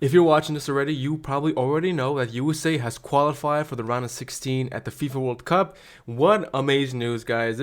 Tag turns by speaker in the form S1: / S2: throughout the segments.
S1: If you're watching this already, you probably already know that USA has qualified for the round of 16 at the FIFA World Cup. What amazing news, guys.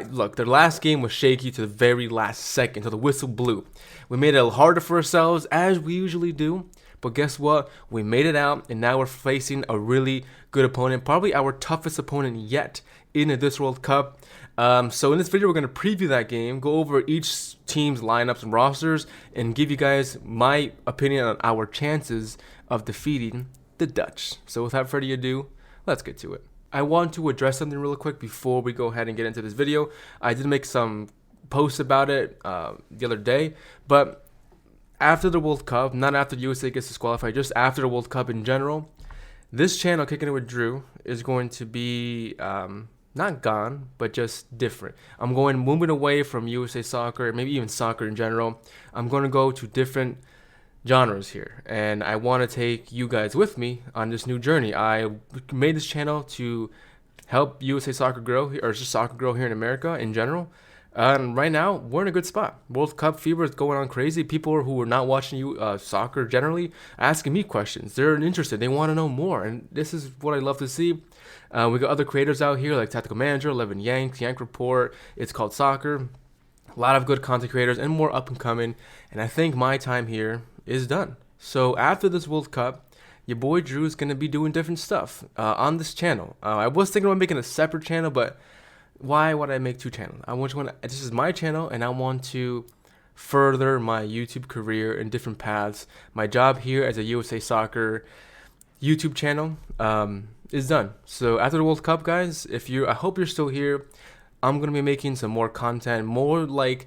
S1: Look, their last game was shaky to the very last second, till the whistle blew. We made it a little harder for ourselves, as we usually do. But guess what? We made it out, and now we're facing a really good opponent, probably our toughest opponent yet in this World Cup. So in this video, we're going to preview that game, go over each team's lineups and rosters, and give you guys my opinion on our chances of defeating the Dutch. So without further ado, let's get to it. I want to address something real quick before we go ahead and get into this video. I did make some posts about it the other day, but after the World Cup, not after the USA gets disqualified, just after the World Cup in general, this channel, Kicking It With Drew, is going to be not gone, but just different. I'm moving away from USA soccer, maybe even soccer in general. I'm going to go to different genres here, and I want to take you guys with me on this new journey. I made this channel to help USA soccer grow, or just soccer grow here in America in general. And right now, we're in a good spot. World Cup fever is going on crazy. People who are not watching soccer generally asking me questions. They're interested. They want to know more. And this is what I love to see. We got other creators out here like Tactical Manager, Levin Yank Report. It's called Soccer. A lot of good content creators and more up and coming. And I think my time here is done. So after this World Cup, your boy Drew is going to be doing different stuff on this channel. I was thinking about making a separate channel, but why would I make two channels? This is my channel, and I want to further my YouTube career in different paths. My job here as a USA Soccer YouTube channel is done. So after the World Cup, guys, I hope you're still here. I'm gonna be making some more content, more like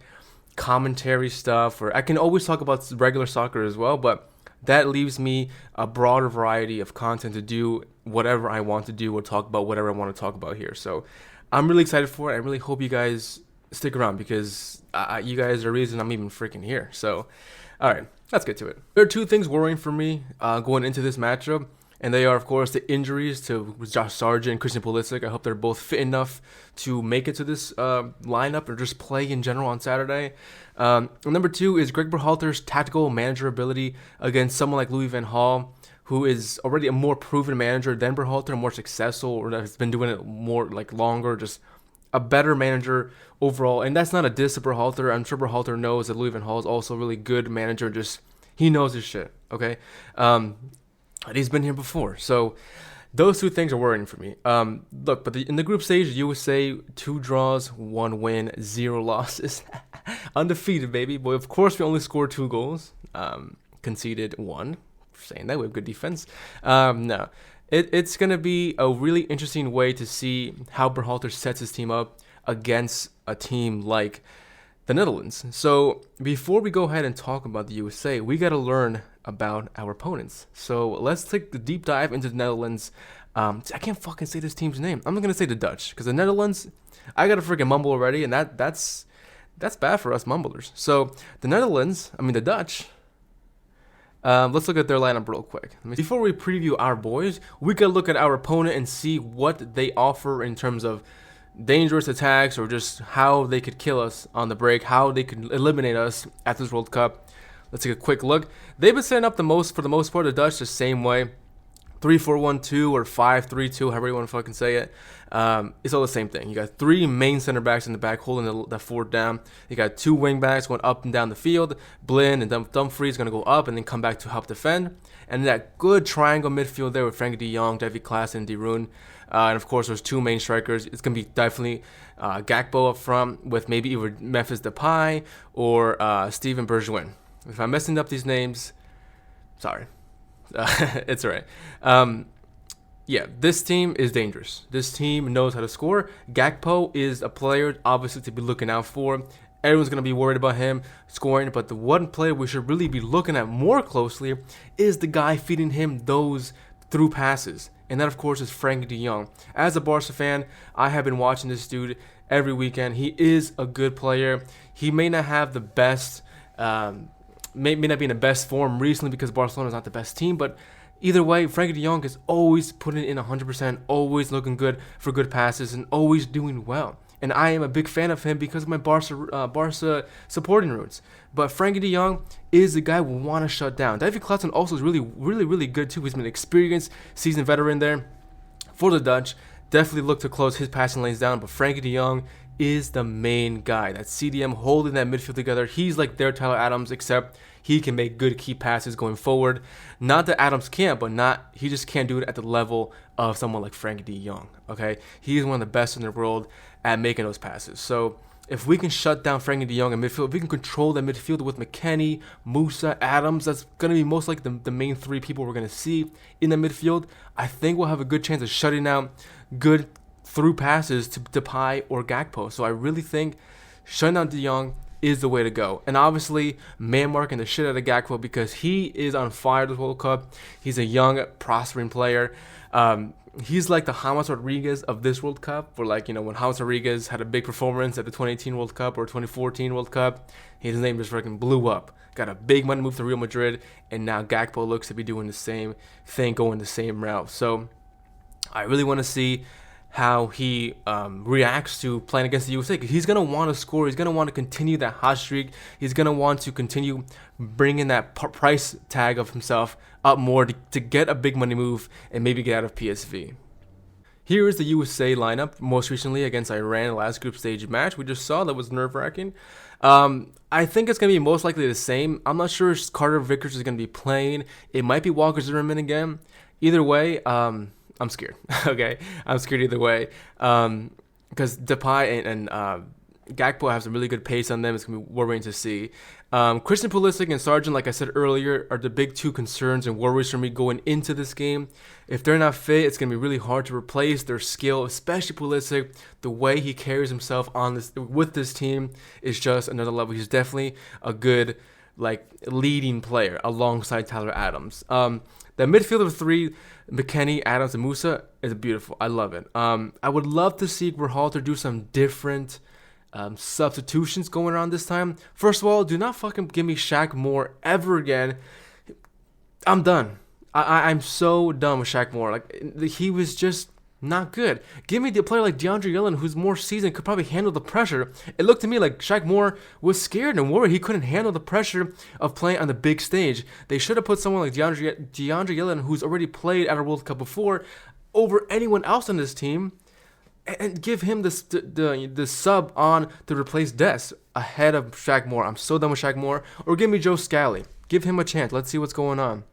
S1: commentary stuff, or I can always talk about regular soccer as well, but that leaves me a broader variety of content to do whatever I want to do or talk about whatever I want to talk about here. So I'm really excited for it. I really hope you guys stick around because you guys are the reason I'm even freaking here. So, all right, let's get to it. There are two things worrying for me going into this matchup, and they are, of course, the injuries to Josh Sargent and Christian Pulisic. I hope they're both fit enough to make it to this lineup or just play in general on Saturday. Number two is Greg Berhalter's tactical manager ability against someone like Louis van Gaal, who is already a more proven manager than Berhalter, more successful, or that has been doing it more like longer, just a better manager overall. And that's not a diss to Berhalter. I'm sure Berhalter knows that Louis van Gaal is also a really good manager. Just he knows his shit. Okay, he's been here before, so those two things are worrying for me. Look, but in the group stage, USA 2 draws, 1 win, 0 losses, undefeated, baby. Boy, of course we only scored 2 goals, conceded 1. Saying that we have good defense. No, it's going to be a really interesting way to see how Berhalter sets his team up against a team like the Netherlands. So before we go ahead and talk about the USA, we got to learn about our opponents. So let's take the deep dive into the Netherlands. I can't fucking say this team's name. I'm not going to say the Dutch because the Netherlands, I got to freaking mumble already, and that's bad for us mumblers. So the Dutch. Let's look at their lineup real quick. Before we preview our boys, we can look at our opponent and see what they offer in terms of dangerous attacks or just how they could kill us on the break, how they could eliminate us at this World Cup. Let's take a quick look. They've been setting up for the most part, the Dutch the same way. 3-4-1-2 or 5-3-2, however you want to fucking say it. It's all the same thing. You got 3 main center backs in the back holding the fort down. You got 2 wing backs going up and down the field. Blind and Dumfries going to go up and then come back to help defend. And that good triangle midfield there with Frankie de Jong, Davy Klaassen, and De Roon. And of course, there's 2 main strikers. It's going to be definitely Gakpo up front with maybe either Memphis Depay or Steven Bergwijn. If I'm messing up these names, sorry. It's all right. Yeah, this team is dangerous. This team knows how to score. Gakpo is a player, obviously, to be looking out for. Everyone's going to be worried about him scoring, but the one player we should really be looking at more closely is the guy feeding him those through passes. And that, of course, is Frankie de Jong. As a Barca fan, I have been watching this dude every weekend. He is a good player. He may not have the best... may not be in the best form recently because Barcelona is not the best team, but either way, Frankie de Jong is always putting in 100%, always looking good for good passes, and always doing well. and I am a big fan of him because of my Barca supporting roots. But Frankie De Jong is the guy we want to shut down. Davy Klaassen also is really good too. He's been an experienced, seasoned veteran there for the Dutch. Definitely look to close his passing lanes down, but Frankie De Jong is the main guy. That CDM holding that midfield together. He's like their Tyler Adams, except he can make good key passes going forward. Not that Adams can't, but he just can't do it at the level of someone like Frankie De Jong. Okay, he is one of the best in the world at making those passes. So if we can shut down Frankie De Jong in midfield, if we can control that midfield with McKennie, Musa, Adams, that's going to be most likely the main three people we're going to see in the midfield. I think we'll have a good chance of shutting out good through passes to Depay or Gakpo. So I really think shutting down De Jong is the way to go. And obviously, man marking the shit out of Gakpo because he is on fire this World Cup. He's a young, prospering player. He's like the James Rodriguez of this World Cup, where like, when James Rodriguez had a big performance at the 2018 World Cup or 2014 World Cup, his name just freaking blew up. Got a big money move to Real Madrid, and now Gakpo looks to be doing the same thing, going the same route. So I really want to see how he reacts to playing against the USA. He's going to want to score. He's going to want to continue that hot streak. He's going to want to continue bringing that price tag of himself up more to get a big money move and maybe get out of PSV. Here is the USA lineup most recently against Iran, the last group stage match we just saw. That was nerve-wracking. I think it's going to be most likely the same. I'm not sure if Carter Vickers is going to be playing. It might be Walker Zimmerman again. Either way, I'm scared. Okay, I'm scared either way. Because Depay and Gakpo have some really good pace on them. It's going to be worrying to see. Christian Pulisic and Sargent, like I said earlier, are the big two concerns and worries for me going into this game. If they're not fit, it's going to be really hard to replace their skill, especially Pulisic. The way he carries himself with this team is just another level. He's definitely a good leading player alongside Tyler Adams. The midfield of three, McKennie, Adams, and Musa, is beautiful. I love it. I would love to see Berhalter do some different substitutions going around this time. First of all, do not fucking give me Shaq Moore ever again. I'm done. I'm so done with Shaq Moore. He was just not good. Give me the player like DeAndre Yellen, who's more seasoned, could probably handle the pressure. It looked to me like Shaq Moore was scared and worried he couldn't handle the pressure of playing on the big stage. They should have put someone like DeAndre Yellen, who's already played at a World Cup before, over anyone else on this team, and give him the sub on to replace Dest ahead of Shaq Moore. I'm so done with Shaq Moore. Or give me Joe Scally. Give him a chance. Let's see what's going on.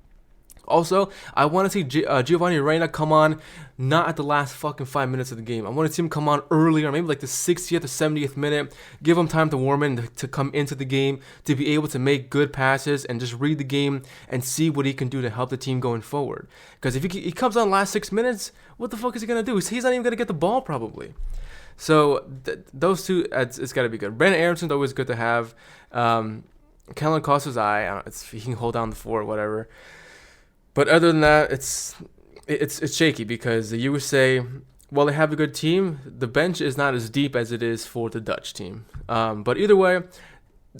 S1: Also, I want to see Giovanni Reyna come on, not at the last fucking 5 minutes of the game. I want to see him come on earlier, maybe like the 60th or 70th minute. Give him time to warm in, to come into the game, to be able to make good passes and just read the game and see what he can do to help the team going forward. Because if he comes on last 6 minutes, what the fuck is he going to do? He's not even going to get the ball probably. So those two, it's got to be good. Brandon Aaronson's always good to have. Kellen Costas, he can hold down the fort, whatever. But other than that, it's shaky because the USA, while they have a good team, the bench is not as deep as it is for the Dutch team. But either way,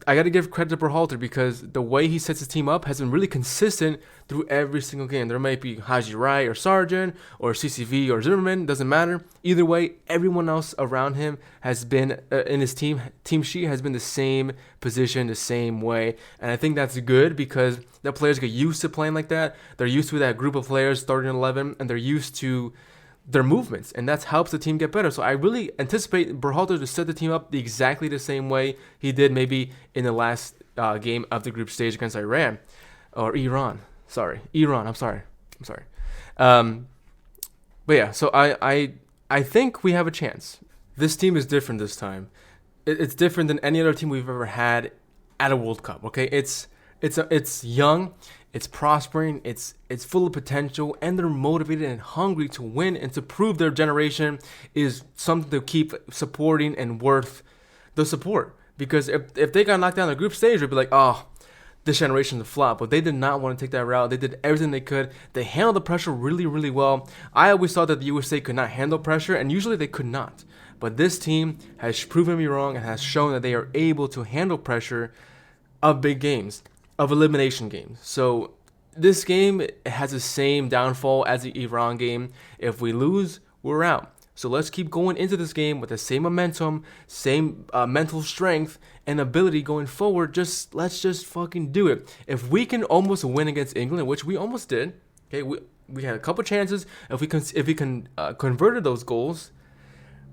S1: I got to give credit to Berhalter because the way he sets his team up has been really consistent through every single game. There might be Haji Rai or Sargent or CCV or Zimmerman, doesn't matter. Either way, everyone else around him has been, in his team sheet, has been the same position, the same way. And I think that's good because the players get used to playing like that. They're used to that group of players starting 11, and they're used to their movements, and that helps the team get better. So I really anticipate Berhalter to set the team up exactly the same way he did maybe in the last game of the group stage against Iran. I'm sorry. But yeah, so I think we have a chance. This team is different this time. It's different than any other team we've ever had at a World Cup. Okay, it's young, it's prospering, it's full of potential, and they're motivated and hungry to win and to prove their generation is something to keep supporting and worth the support. Because if they got knocked down the group stage, we'd be like, oh, this generation is a flop. But they did not want to take that route. They did everything they could. They handled the pressure really, really well. I always thought that the USA could not handle pressure, and usually they could not. But this team has proven me wrong and has shown that they are able to handle pressure of big games, of elimination games. So this game has the same downfall as the Iran game. If we lose, we're out. So let's keep going into this game with the same momentum, same mental strength and ability going forward. Let's just fucking do it. If we can almost win against England, which we almost did, okay, we had a couple chances. If we can converted those goals,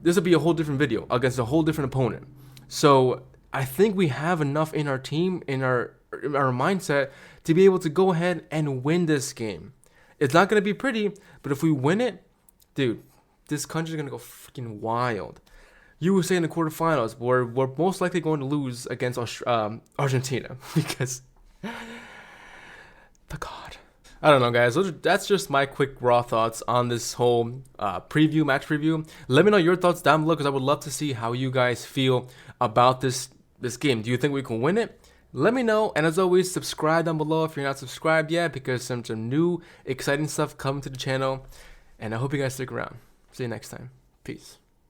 S1: this will be a whole different video against a whole different opponent. So I think we have enough in our team, in our mindset, to be able to go ahead and win this game. It's not gonna be pretty, but if we win it, dude, this country's gonna go freaking wild. USA in the quarterfinals, we're most likely going to lose against Argentina because the God. I don't know, guys. That's just my quick raw thoughts on this whole match preview. Let me know your thoughts down below because I would love to see how you guys feel about this game. Do you think we can win it? Let me know, and as always, subscribe down below if you're not subscribed yet because some new exciting stuff coming to the channel, and I hope you guys stick around. See you next time. Peace.